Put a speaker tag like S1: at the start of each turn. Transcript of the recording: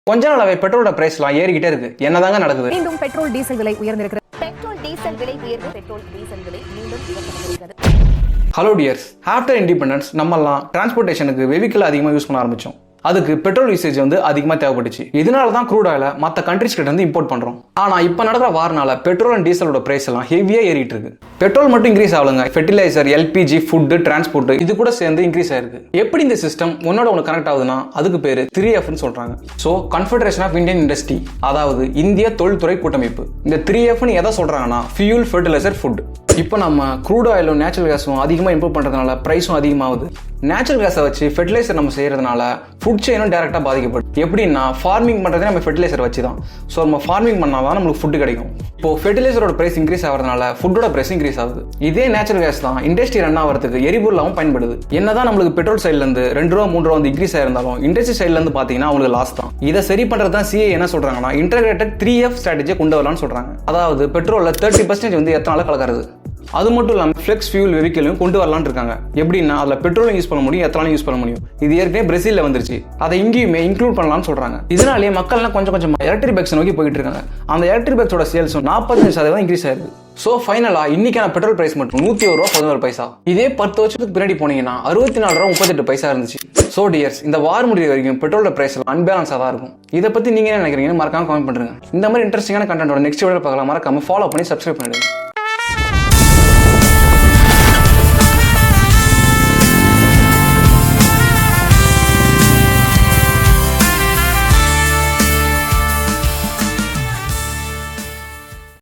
S1: கொஞ்ச நாளாவே பெட்ரோலோட பிரைஸ்லாம் ஏறிக்கிட்டே இருக்கு. என்னதாங்க நடக்குது?
S2: மீண்டும் பெட்ரோல் டீசல் விலை உயர்ந்திருக்கிறது.
S3: பெட்ரோல் டீசல் விலை உயர்வு. பெட்ரோல் டீசல் விலை மீண்டும் உயர்த்தப்பட்டிருக்கிறது.
S1: ஹலோ டியர்ஸ், ஆஃப்டர் இண்டிபெண்டன்ஸ் நம்மலாம் டிரான்ஸ்போர்ட்டேஷனுக்கு வெஹிக்கிள் அதிகமாக யூஸ் பண்ண ஆரம்பிச்சோம். அதுக்கு பெட்ரோல் யூசேஜ் அதிகமாக தேவைப்பட்டுச்சு. இதனால தான் க்ரூட் ஆயில மற்ற கண்ட்ரிஸ் கிட்ட இருந்து இம்போர்ட் பண்றோம். ஆனா இப்போ நடக்கிற வாரனால பெட்ரோல் அண்ட் டீசலோட பிரைஸ் எல்லாம் ஹெவியா ஏறிட்டு இருக்கு. பெட்ரோல் மட்டும் இன்க்ரீஸ் ஆகலங்க, ஃபெர்டிலைசர், எல்பிஜி, ஃபுட், டிரான்ஸ்போர்ட் இது கூட சேர்ந்து இன்க்ரீஸ் ஆயிருக்கு. எப்படி இந்த சிஸ்டம் ஒன்னு கனெக்ட் ஆகுதுன்னா அதுக்கு பேரு 3F ன்னு சொல்றாங்க. So confederation of Indian industry, அதாவது இந்திய தொழில்துறை கூட்டமைப்பு. இந்த 3F ன்னு எதை சொல்றாங்கன்னா ஃபியூல், ஃபெர்டிலைசர், ஃபுட். இப்போ நம்ம க்ரூட் ஆயிலும் நேச்சுரல் கேஸும் அதிகமாக இம்போர்ட் பண்ணுறதுனால ப்ரைஸும் அதிகமாகுது. நேச்சுரல் கேஸை வச்சு ஃபெர்டிலைசர் நம்ம செய்யறதுனால ஃபுட் செயினும் டேரெக்டாக பாதிக்கப்படும். எப்படின்னா ஃபார்மிங் பண்ணுறதே நம்ம ஃபெர்டிலைசர் வச்சு தான். ஸோ நம்ம ஃபார்மிங் பண்ணால் தான் நம்மளுக்கு ஃபுட் கிடைக்கும். இப்போ ஃபெர்டிலைசரோட பிரைஸ் இன்க்ரீஸ் ஆகிறதுனால ஃபுட்டோட பிரைஸ் இன்க்ரீஸ் ஆகுது. இதே நேச்சுரல் கேஸ் தான் இண்டஸ்ட்ரி ரன் ஆகிறதுக்கு எரிபொருளாகவும் பயன்படுது. என்னதான் நம்மளுக்கு பெட்ரோல் சைட்லேருந்து 2 ரூபா 3 ரூபா இன்க்ரீஸ் ஆயிருந்தாலும் இண்டஸ்ட்ரி சைட்லேருந்து பார்த்தீங்கன்னா அவங்களுக்கு லாஸ் தான். இதை சரி பண்ணுறது தான் CA என்ன சொல்கிறாங்கன்னா இன்டகிரேட்டட் 3F ஸ்ட்ராட்டஜியை கொண்டு வரலாம்னு சொல்கிறாங்க. அதாவது பெட்ரோலில் 30% எத்தனால கலக்கிறது. அது மட்டும் இல்லாமல் ஃப்ளெக்ஸ் ஃபியூல் வெஹிக்கிளும் கொண்டு வரலான்னு இருக்காங்க. எப்படின்னா அதில் பெட்ரோலும் யூஸ் பண்ண முடியும், எத்தனாலும் யூஸ் பண்ண முடியும். இது ஏற்கனவே பிரேசிலில் வந்துருச்சு. அதை இங்கேயுமே இன்க்ளூட் பண்ணலாம்னு சொல்றாங்க. இதனாலேயே மக்கள்லாம் கொஞ்சம் எலக்ட்ரிக் பைக்ஸ் நோக்கி போயிட்டு இருக்காங்க. அந்த எலக்ட்ரிக் பைக்ஸோட சேல்ஸும் 45% இன்க்ரீஸ் ஆயிருக்கு. ஸோ ஃபைனலா இன்னைக்கான பெட்ரோல் பிரைஸ் மட்டும் 101 ரூபா 11 பைசா. இதே 10 வருஷத்துக்கு பின்னாடி போனீங்கன்னா 64 ரூபா 38 பைசா இருந்துச்சு. ஸோ டியர்ஸ், இந்த வார் முடிய வரைக்கும் பெட்ரோல் பிரைஸ் அன்பேலன்ஸாக தான் இருக்கும். இதை பத்தி நீங்க என்ன நினைக்கிறீங்கன்னு மறக்காம கமெண்ட் பண்ணுங்க. இந்த மாதிரி இன்ட்ரெஸ்டிங்கான கண்டென்ட்டோட நெக்ஸ்ட் வீடியோ பார்க்கலாம். மறக்காம ஃபாலோ பண்ணி சப்ஸ்கிரைப் பண்ணிடுங்க.